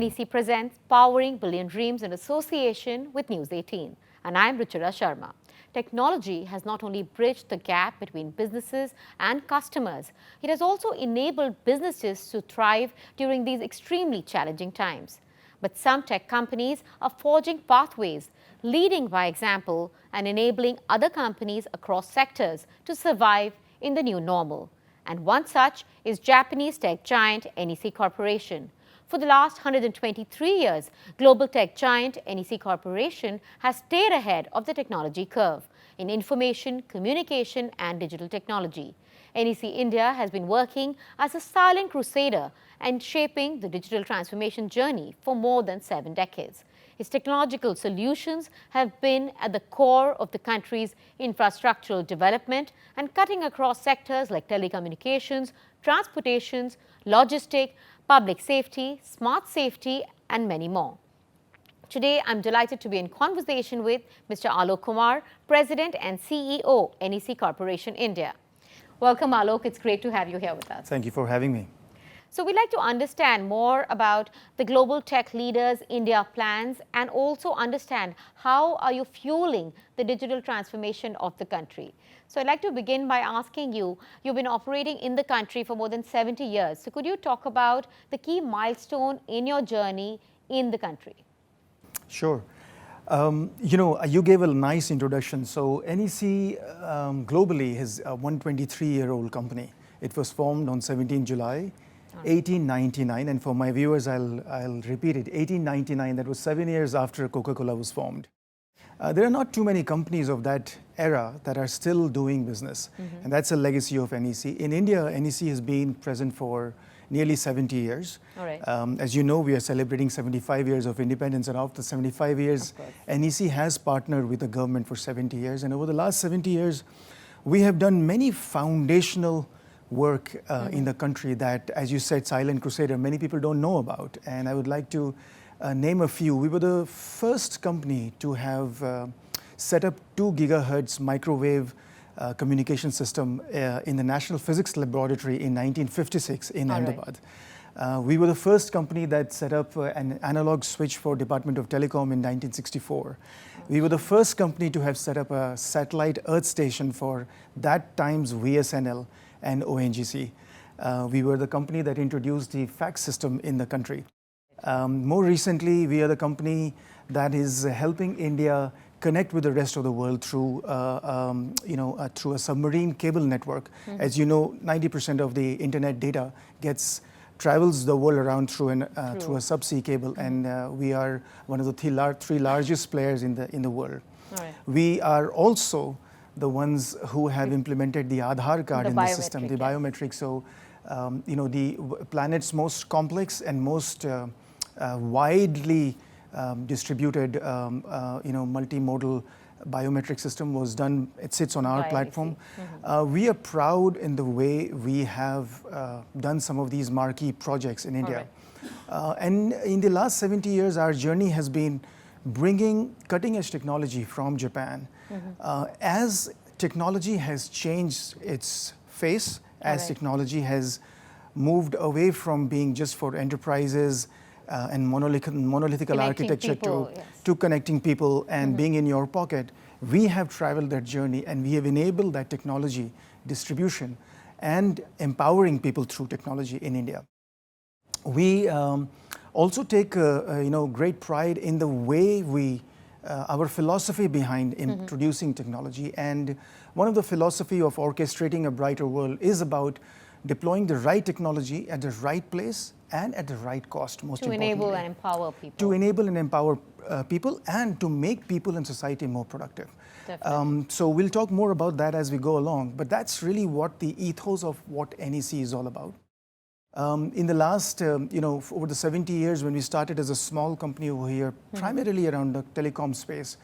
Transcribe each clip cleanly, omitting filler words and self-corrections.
NEC presents Powering Billion Dreams in association with News 18. And I'm Ruchira Sharma. Technology has not only bridged the gap between businesses and customers, it has also enabled businesses to thrive during these extremely challenging times. But some tech companies are forging pathways, leading by example and enabling other companies across sectors to survive in the new normal. And one such is Japanese tech giant NEC Corporation. For the last 123 years, global tech giant NEC Corporation has stayed ahead of the technology curve in information, communication and digital technology. NEC India has been working as a silent crusader and shaping the digital transformation journey for more than 7 decades. Its technological solutions have been at the core of the country's infrastructural development and cutting across sectors like telecommunications, transportation, logistics, public safety, smart safety, and many more. Today, I'm delighted to be in conversation with Mr. Alok Kumar, President and CEO, NEC Corporation India. Welcome, Alok. It's great to have you here with us. Thank you for having me. So we'd like to understand more about the global tech leaders' India plans and also understand how are you fueling the digital transformation of the country. So I'd like to begin by asking you, you've been operating in the country for more than 70 years. So could you talk about the key milestone in your journey in the country? Sure. You gave a nice introduction. So NEC globally is a 123-year-old company. It was formed on 17 July 1899, and for my viewers, I'll repeat it, 1899, that was 7 years after Coca-Cola was formed. There are not too many companies of that era that are still doing business, and that's a legacy of NEC. In India, NEC has been present for nearly 70 years. All right. As you know, we are celebrating 75 years of independence, and after 75 years, NEC has partnered with the government for 70 years, and over the last 70 years, we have done many foundational work in the country that, as you said, silent crusader, many people don't know about. And I would like to name a few. We were the first company to have set up 2 gigahertz microwave communication system in the National Physics Laboratory in 1956 in Ahmedabad. We were the first company that set up an analog switch for Department of Telecom in 1964. We were the first company to have set up a satellite earth station for that time's VSNL and ONGC. We were the company that introduced the fax system in the country. More recently, we are the company that is helping India connect with the rest of the world through, through a submarine cable network. As you know, 90% of the internet data travels the world around through a subsea cable, and we are one of the 3 largest players in the world. Right. We are also the ones who have implemented the Aadhaar card in the system, the biometric. So, the planet's most complex and most widely distributed, multimodal biometric system was done. It sits on our platform. We are proud in the way we have done some of these marquee projects in India. And in the last 70 years, our journey has been bringing cutting-edge technology from Japan. As technology has changed its face, as technology has moved away from being just for enterprises and monolithic architecture to connecting people and being in your pocket, we have traveled that journey, and we have enabled that technology distribution and empowering people through technology in India. We also take great pride in the way our philosophy behind introducing technology. And one of the philosophy of orchestrating a brighter world is about deploying the right technology at the right place and at the right cost, most importantly. To enable and empower people. To enable and empower people, and to make people and society more productive. So we'll talk more about that as we go along, but that's really what the ethos of what NEC is all about. In the last, over the 70 years when we started as a small company over here, primarily around the telecom space,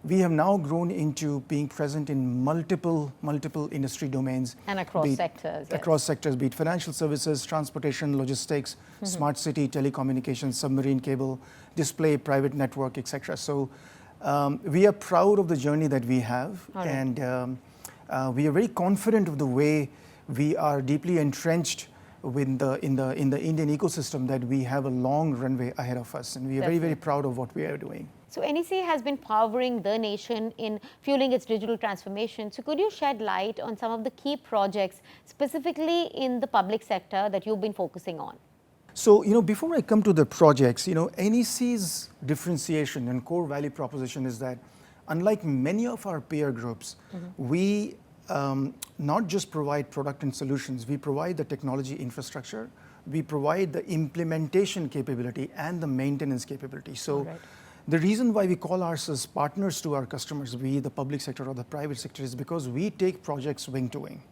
we have now grown into being present in multiple industry domains. And across sectors. Across sectors, be it financial services, transportation, logistics, smart city, telecommunications, submarine cable, display, private network, etc. So we are proud of the journey that we have, and we are very confident of the way we are deeply entrenched in the Indian ecosystem that we have a long runway ahead of us, and we are very, very proud of what we are doing. So NEC has been powering the nation in fueling its digital transformation. So could you shed light on some of the key projects, specifically in the public sector, that you've been focusing on? So, before I come to the projects, NEC's differentiation and core value proposition is that, unlike many of our peer groups, we not just provide product and solutions, we provide the technology infrastructure, we provide the implementation capability and the maintenance capability. So the reason why we call ourselves partners to our customers, be it the public sector or the private sector, is because we take projects wing to wing.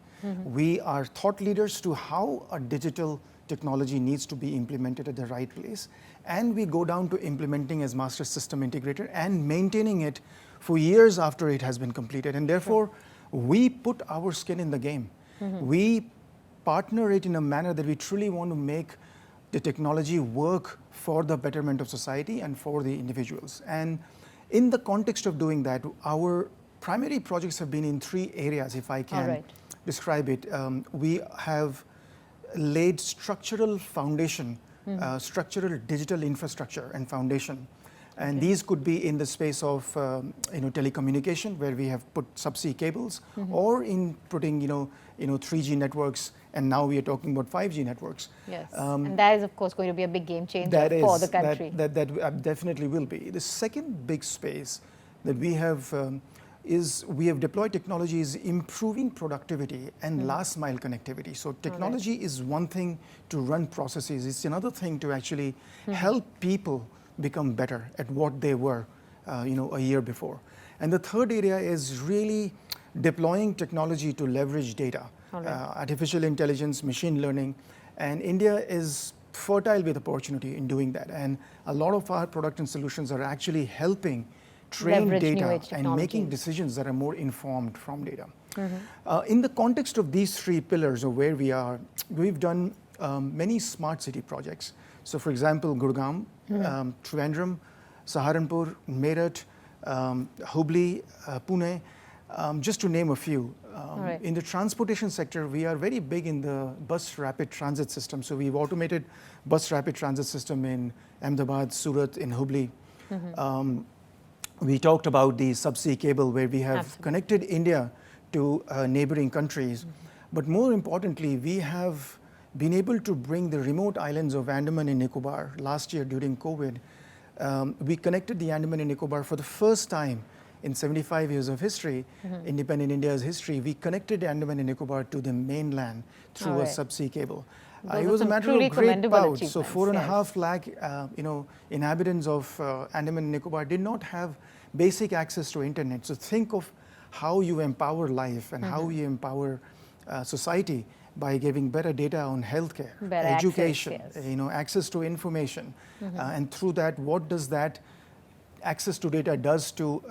We are thought leaders to how a digital technology needs to be implemented at the right place, and we go down to implementing as master system integrator and maintaining it for years after it has been completed. And therefore, we put our skin in the game. We partner it in a manner that we truly want to make the technology work for the betterment of society and for the individuals. And in the context of doing that, our primary projects have been in 3 areas, if I can describe it. We have laid structural foundation, structural digital infrastructure and foundation. And these could be in the space of telecommunication, where we have put subsea cables, or in putting 3G networks, and now we are talking about 5G networks. Yes, and that is of course going to be a big game changer for the country. That definitely will be. The second big space that we have is we have deployed technologies improving productivity and last mile connectivity. So technology is one thing to run processes, it's another thing to actually help people become better at what they were a year before. And the third area is really deploying technology to leverage data, artificial intelligence, machine learning, and India is fertile with opportunity in doing that. And a lot of our product and solutions are actually helping train data and making decisions that are more informed from data. In the context of these 3 pillars of where we are, we've done many smart city projects. So for example, Gurgaon, Trivandrum, Saharanpur, Meerut, Hubli, Pune, just to name a few. In the transportation sector, we are very big in the bus rapid transit system. So we've automated bus rapid transit system in Ahmedabad, Surat, in Hubli. We talked about the subsea cable, where we have connected India to neighboring countries. But more importantly, we have been able to bring the remote islands of Andaman and Nicobar. Last year during COVID, we connected the Andaman and Nicobar for the first time in 75 years of history, independent India's history. We connected Andaman and Nicobar to the mainland through a subsea cable. It was a matter of great proud. So 4.5 lakh inhabitants of Andaman and Nicobar did not have basic access to internet. So think of how you empower life and how you empower society by giving better data on healthcare, education, access to information, and through that, what does that access to data does to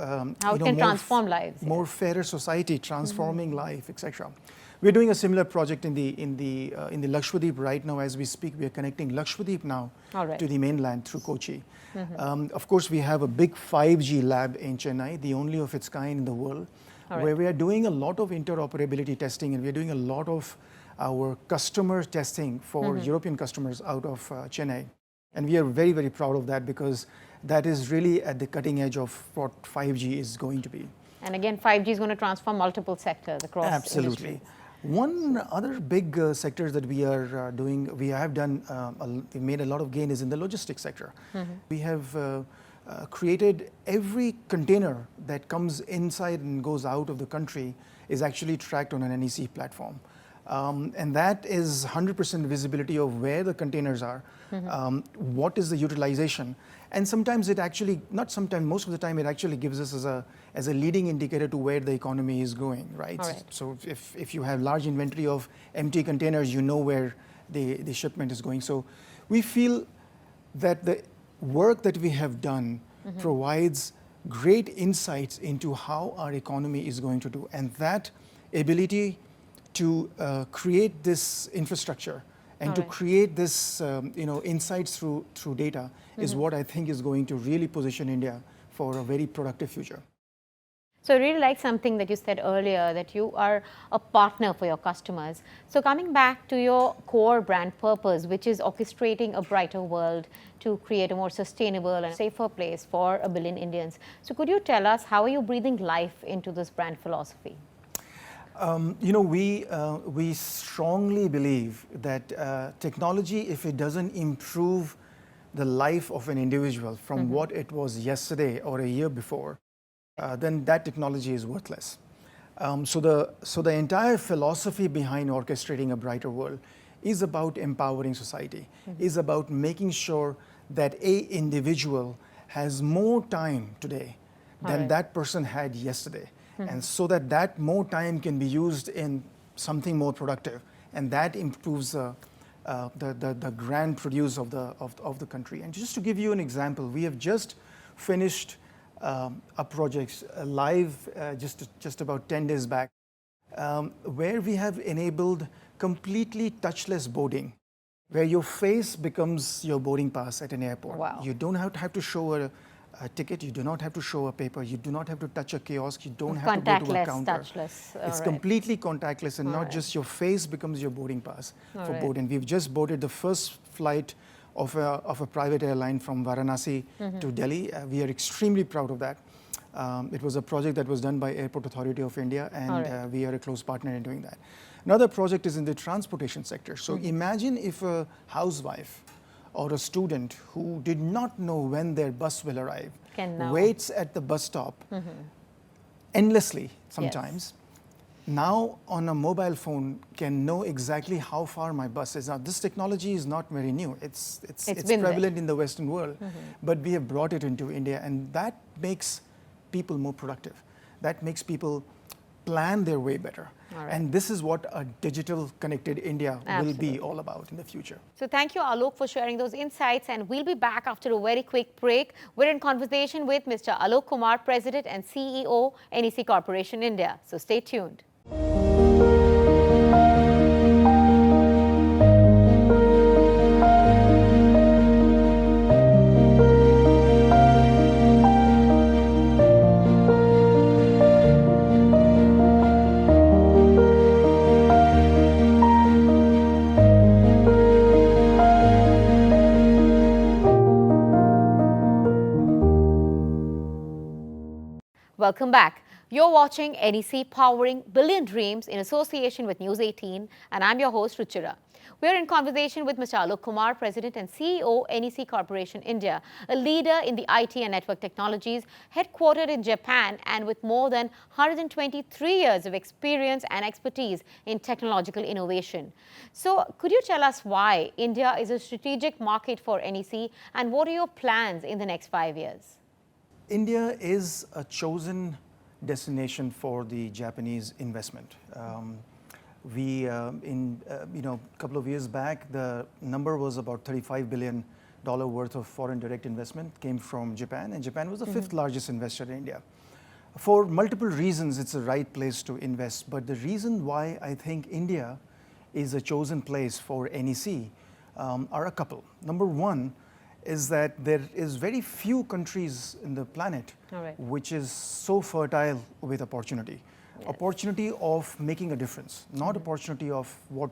how it can transform lives, more fairer society, transforming life, etc. We're doing a similar project in the Lakshadweep right now as we speak. We are connecting Lakshadweep now to the mainland through Kochi. Of course, we have a big 5G lab in Chennai, the only of its kind in the world, where we are doing a lot of interoperability testing, and we are doing a lot of our customer testing for European customers out of Chennai. And we are very, very proud of that, because that is really at the cutting edge of what 5G is going to be. And again, 5G is going to transform multiple sectors across industries. One other big sector that we are doing, we have done, we made a lot of gain is in the logistics sector. We have created every container that comes inside and goes out of the country is actually tracked on an NEC platform. And that is 100% visibility of where the containers are, what is the utilization. And sometimes it actually, not sometimes, most of the time it actually gives us as a leading indicator to where the economy is going, right? So if you have large inventory of empty containers, you know where the shipment is going. So we feel that the work that we have done provides great insights into how our economy is going to do. And that ability to create this infrastructure and to create this insights through data is what I think is going to really position India for a very productive future. So I really like something that you said earlier, that you are a partner for your customers. So coming back to your core brand purpose, which is orchestrating a brighter world to create a more sustainable and safer place for 1 billion Indians. So could you tell us, how are you breathing life into this brand philosophy? We strongly believe that technology, if it doesn't improve the life of an individual from what it was yesterday or a year before, then that technology is worthless. So the entire philosophy behind orchestrating a brighter world is about empowering society, is about making sure that a individual has more time today than that person had yesterday. And so that more time can be used in something more productive, and that improves the grand produce of the country. And just to give you an example, we have just finished a project live just about 10 days back, where we have enabled completely touchless boarding, where your face becomes your boarding pass at an airport. Wow. You don't have to show a ticket, you do not have to show a paper, you do not have to touch a kiosk, you don't have to go to a counter. Touchless. It's completely contactless, and not just your face becomes your boarding pass for boarding. We've just boarded the first flight of a private airline from Varanasi to Delhi. We are extremely proud of that. It was a project that was done by Airport Authority of India, and we are a close partner in doing that. Another project is in the transportation sector. So imagine if a housewife or a student who did not know when their bus will arrive waits at the bus stop endlessly sometimes. Now on a mobile phone can know exactly how far my bus is. Now this technology is not very new. It's prevalent in the Western world, but we have brought it into India, and that makes people more productive. That makes people plan their way better. And this is what a digital connected India will be all about in the future. So thank you, Alok, for sharing those insights, and we'll be back after a very quick break. We're in conversation with Mr. Alok Kumar, President and CEO, NEC Corporation India. So stay tuned. Welcome back. You're watching NEC Powering Billion Dreams in association with News 18, and I'm your host, Ruchira. We're in conversation with Mr. Alok Kumar, President and CEO, NEC Corporation India, a leader in the IT and network technologies, headquartered in Japan and with more than 123 years of experience and expertise in technological innovation. So could you tell us why India is a strategic market for NEC, and what are your plans in the next 5 years? India is a chosen destination for the Japanese investment. A couple of years back, the number was about $35 billion worth of foreign direct investment came from Japan, and Japan was the fifth largest investor in India. For multiple reasons, it's the right place to invest, but the reason why I think India is a chosen place for NEC are a couple. Number one is that there is very few countries in the planet which is so fertile with opportunity. Opportunity of making a difference, not opportunity of what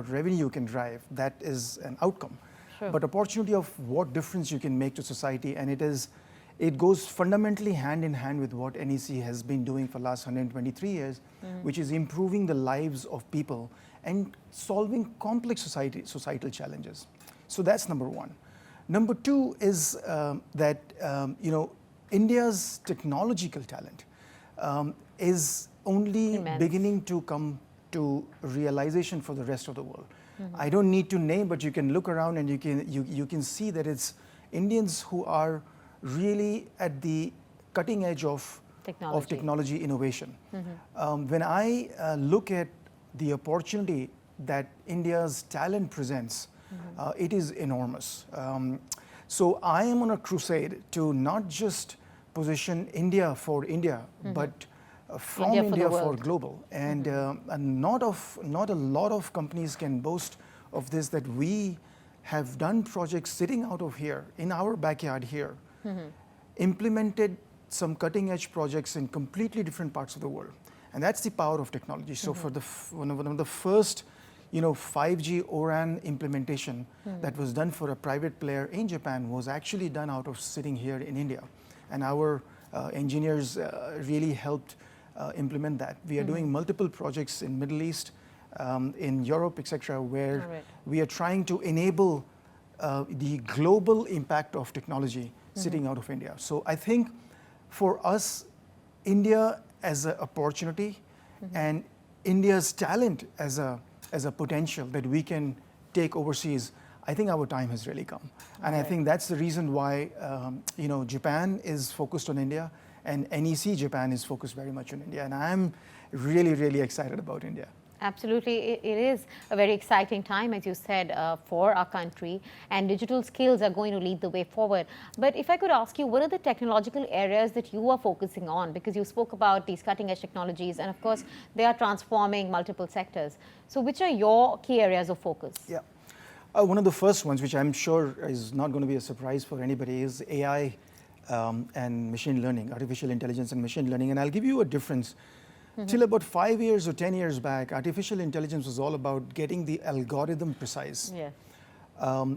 revenue you can drive, that is an outcome, but opportunity of what difference you can make to society, and it goes fundamentally hand in hand with what NEC has been doing for the last 123 years, which is improving the lives of people and solving complex societal challenges. So that's number one. Number two is that India's technological talent is only beginning to come to realization for the rest of the world. I don't need to name, but you can look around and you can see that it's Indians who are really at the cutting edge of technology innovation. When I look at the opportunity that India's talent presents, it is enormous. So I am on a crusade to not just position India for India, but from India for global. And not a lot of companies can boast of this, that we have done projects sitting out of here, in our backyard here, implemented some cutting edge projects in completely different parts of the world. And that's the power of technology. So for one of the first 5G O-RAN implementation that was done for a private player in Japan was actually done out of sitting here in India. And our engineers really helped implement that. We are doing multiple projects in Middle East, in Europe, etc., where we are trying to enable the global impact of technology sitting out of India. So I think for us, India as an opportunity and India's talent as a potential that we can take overseas, I think our time has really come. And I think that's the reason why Japan is focused on India and NEC Japan is focused very much on India. And I'm really, really excited about India. Absolutely, it is a very exciting time, as you said, for our country, and digital skills are going to lead the way forward. But if I could ask you, what are the technological areas that you are focusing on? Because you spoke about these cutting-edge technologies, and of course, they are transforming multiple sectors. So which are your key areas of focus? Yeah. One of the first ones, which I'm sure is not going to be a surprise for anybody, is AI and machine learning, artificial intelligence and machine learning. And I'll give you a difference. Till about 5 years or 10 years back, artificial intelligence was all about getting the algorithm precise. Yeah.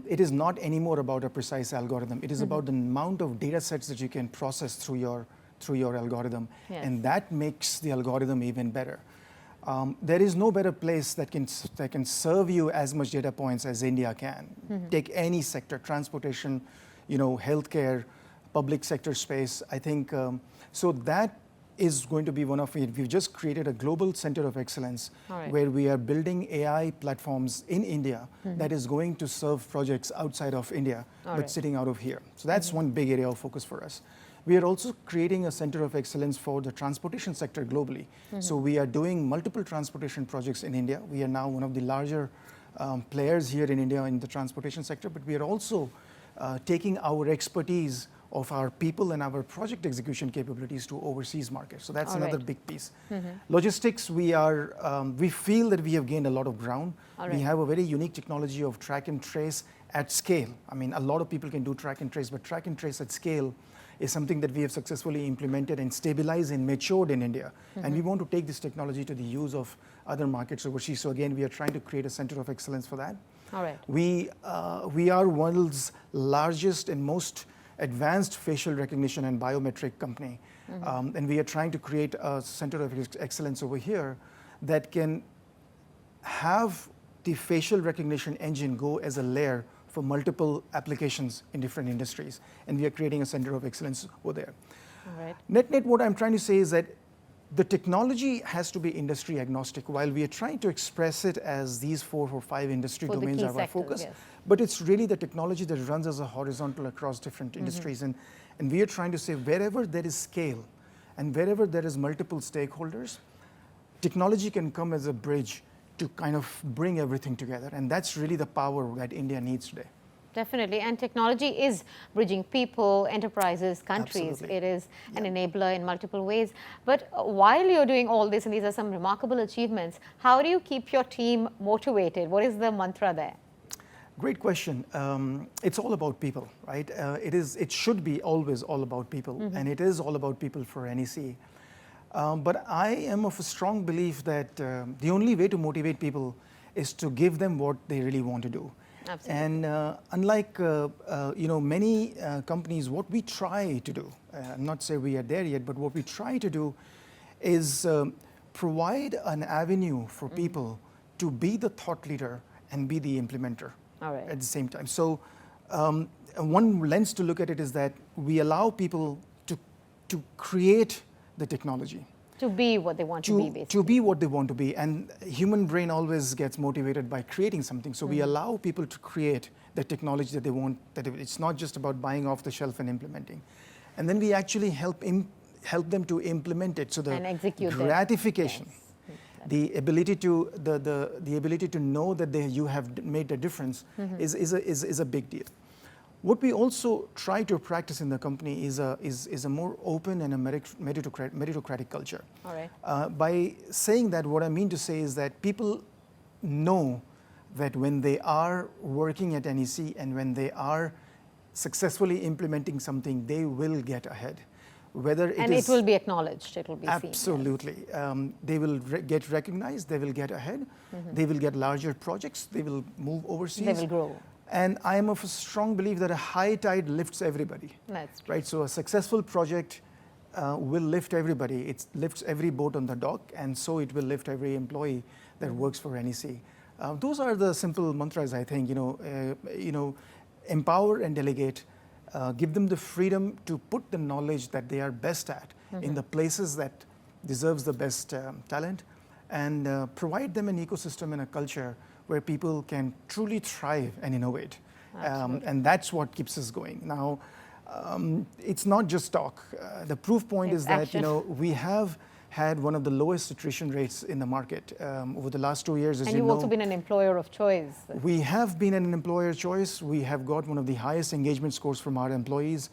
It is not anymore about a precise algorithm. It is about the amount of data sets that you can process through your algorithm. Yes. And that makes the algorithm even better. There is no better place that can serve you as much data points as India can. Take any sector, transportation, healthcare, public sector space. I think, so that is going to be one of it. We've just created a global center of excellence where we are building AI platforms in India that is going to serve projects outside of India, but sitting out of here. So that's one big area of focus for us. We are also creating a center of excellence for the transportation sector globally. So we are doing multiple transportation projects in India. We are now one of the larger players here in India in the transportation sector, but we are also taking our expertise of our people and our project execution capabilities to overseas markets. So that's another big piece. Logistics, we feel that we have gained a lot of ground. We have a very unique technology of track and trace at scale. I mean, a lot of people can do track and trace, but track and trace at scale is something that we have successfully implemented and stabilized and matured in India. And we want to take this technology to the use of other markets overseas. So again, we are trying to create a center of excellence for that. We are world's largest and most advanced facial recognition and biometric company. And we are trying to create a center of excellence over here that can have the facial recognition engine go as a layer for multiple applications in different industries. And we are creating a center of excellence over there. Net, what I'm trying to say is that the technology has to be industry agnostic. While we are trying to express it as these 4 or 5 industry domains are our focus, but it's really the technology that runs as a horizontal across different industries. And we are trying to say wherever there is scale and wherever there is multiple stakeholders, technology can come as a bridge to kind of bring everything together. And that's really the power that India needs today. Definitely, and technology is bridging people, enterprises, countries. Absolutely. It is an enabler in multiple ways. But while you're doing all this, and these are some remarkable achievements, how do you keep your team motivated? What is the mantra there? Great question. It's all about people, right? It should be always all about people, and it is all about people for NEC. But I am of a strong belief that the only way to motivate people is to give them what they really want to do. Absolutely. And unlike many companies, what we try to do, I'm not saying we are there yet, but what we try to do is provide an avenue for people to be the thought leader and be the implementer at the same time. So one lens to look at it is that we allow people to create the technology. To be what they want to be, basically. To be what they want to be. And human brain always gets motivated by creating something. So we allow people to create the technology that they want. That it's not just about buying off the shelf and implementing. And then we actually help them to implement it. So the gratification, the ability to the ability to know that you have made a difference is a big deal. What we also try to practice in the company is a more open and a meritocratic culture. By saying that, what I mean to say is that people know that when they are working at NEC and when they are successfully implementing something, they will get ahead. whether it and is... it will be acknowledged, it will be seen. Absolutely. They will get recognized, they will get ahead, they will get larger projects, they will move overseas. They will grow. And I am of a strong belief that a high tide lifts everybody. That's true. Right? So a successful project will lift everybody. It lifts every boat on the dock, and so it will lift every employee that works for NEC. Those are the simple mantras, I think. Empower and delegate. Give them the freedom to put the knowledge that they are best at in the places that deserves the best talent, and provide them an ecosystem and a culture where people can truly thrive and innovate. And that's what keeps us going. Now, it's not just talk. The proof point is that we have had one of the lowest attrition rates in the market over the last 2 years. And you've also been an employer of choice. We have been an employer of choice. We have got one of the highest engagement scores from our employees.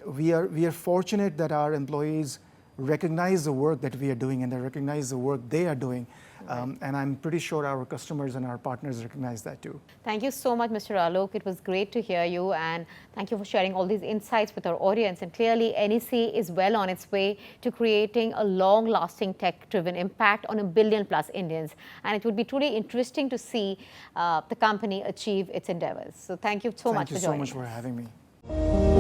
We are fortunate that our employees recognize the work that we are doing, and they recognize the work they are doing. And I'm pretty sure our customers and our partners recognize that too. Thank you so much, Mr. Alok. It was great to hear you, and thank you for sharing all these insights with our audience. And clearly, NEC is well on its way to creating a long-lasting tech-driven impact on 1 billion+ Indians. And it would be truly interesting to see the company achieve its endeavors. So thank you so much for joining us. Thank you so much for having me.